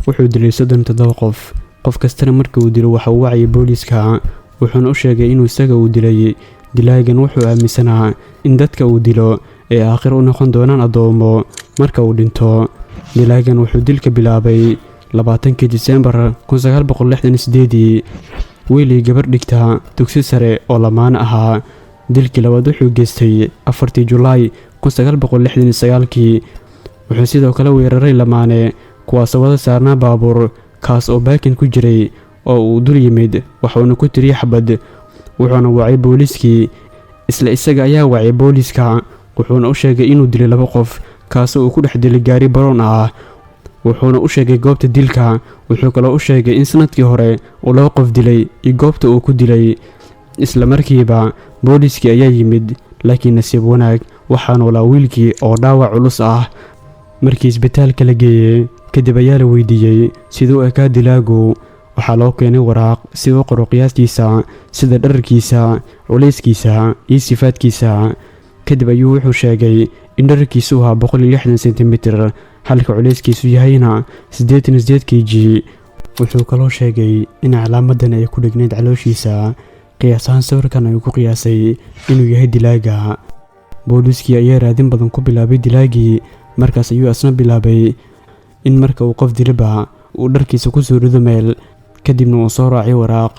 wuxuu dilay 37 qof kastana markii uu dilo waxa uu wacay booliiska wuxuuna u sheegay inuu isaga uu dilay dilaagan wuxuu aaminsanaa in dadka uu dilo ay aakhir u noqon doonaan adoomo marka uu dhinto dilaagan wuxuu dilka bilaabay 20 Diseembar 1968 wiilii gabar dhigta dugsi sare oo lamaan ahaa dilkii labaad wuxuu geystay 4 Julaay 1969 wuxuu sidoo kale weeraray lamaane kuwaas wada saarnaa baabuur kaas oo baakin ku jiray oo uu dul yimid wuxuuna ku tiriyay xabad wuxuuna wacay booliiskii isla isaga ayaa wacay booliiska wuxuuna u sheegay inuu dilay 2 qof kaas oo ku dhex dilay gaari baroon ah wuxuuna u sheegay goobta dilka wuxuu kale u sheegay in sanadkii hore uu 2 qof dilay iyo goobta uu ku dilay isla markiiba booliiskii ayaa yimid laakiin nasiib wanaag waxaana la wiilkii oo dhaawac culus ah markii isbitaalka la geeyay kadib ayaa la weydiiyay sidoo ay ka dilaagu waxaa loo keenay waraaq si uu qoro qiyaastiisa sida dharkiisa culeyskiisa iyo sifaadkiisa kadib ayuu wuxuu sheegay in dharkiisu ahaa 160 cm halka culeyskiisu yahayna 88 kg wuxuu kaloo sheegay in calaamadan ay ku dhignayd calooshiisa qiyaasahan sawirkan ay ku qiyaasay inuu yahay dilaaga booliiskii ayaa raadin badan ku bilaabay dilaagii markaas ayuu asna bilaabay in marka uu qof diliba uu dharkiisa ku soo rido meel kadibna uu soo raacay waraaq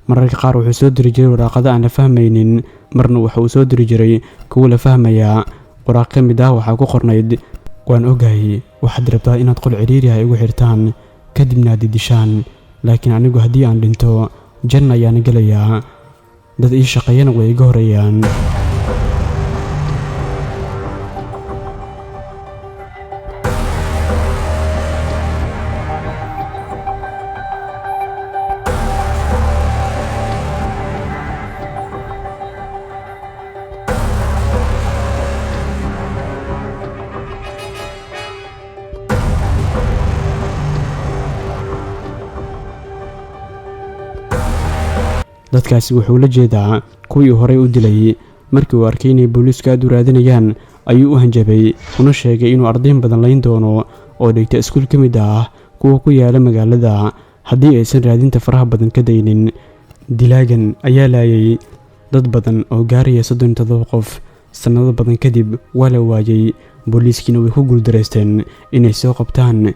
mararka qaar wuxuu soo diri jiray waraaqada aan la fahmaynin marna waxa uu soo diri jiray kuwa la fahmaya waraaq ka mid ah waxaa ku qornayd waan ogahay waxaad rabtaa inaad qol ciriiri ah igu xirtaan kadibna aad dishaan laakiin anigu haddii aan dhinto janna ayaan gelayaa dad ii shaqeeyana way iga horeeyaan dadkaasi wuxuu la jeedaa kuwii hore u dilay markii uu arkay inay booliiska aad u raadinayaan ayuu u hanjabay una sheegay inuu arday badan layn doono oo dhigta iskuul ka mid ah kuwa ku yaala magaalada haddii aysan raadinta faraha badan ka daynin dilaagan ayaa laayay dad badan oo gaaraya 37 qof sanado badan kadib waa la waayay booliiskiina way ku guuldareysteen inay soo qabtaan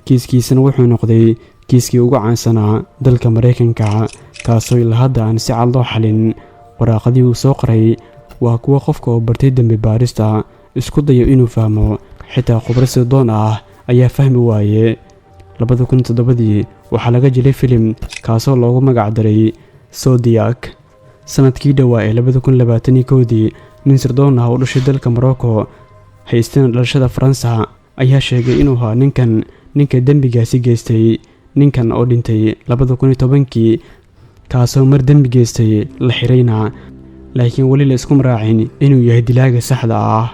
kiiskiisana wuxuu noqday kiiskii ugu caansanaa dalka Mareykanka kaasoo ilaa hadda aan si cad loo xalin waraaqadii uu soo qoray waa kuwa qofka oo bartay dambi baarista isku dayo inuu fahmo xitaa khubaro sidoon ah ayaa fahmi waaye 2007 waxaa laga jiray filim kaasoo loogu magac daray Zodiac sanadkii dhawaa ee 2021 nin sirdoon ah oo dhashay dalka Morocco haystana dhalashada Faransa ayaa sheegay inuu ahaa ninka dambigaasi geystay ninkan oo dhintay 2010 kaasoo mar dambi geystay la xirayna laakiin wali la isku maraacin inuu yahay dilaaga saxda ah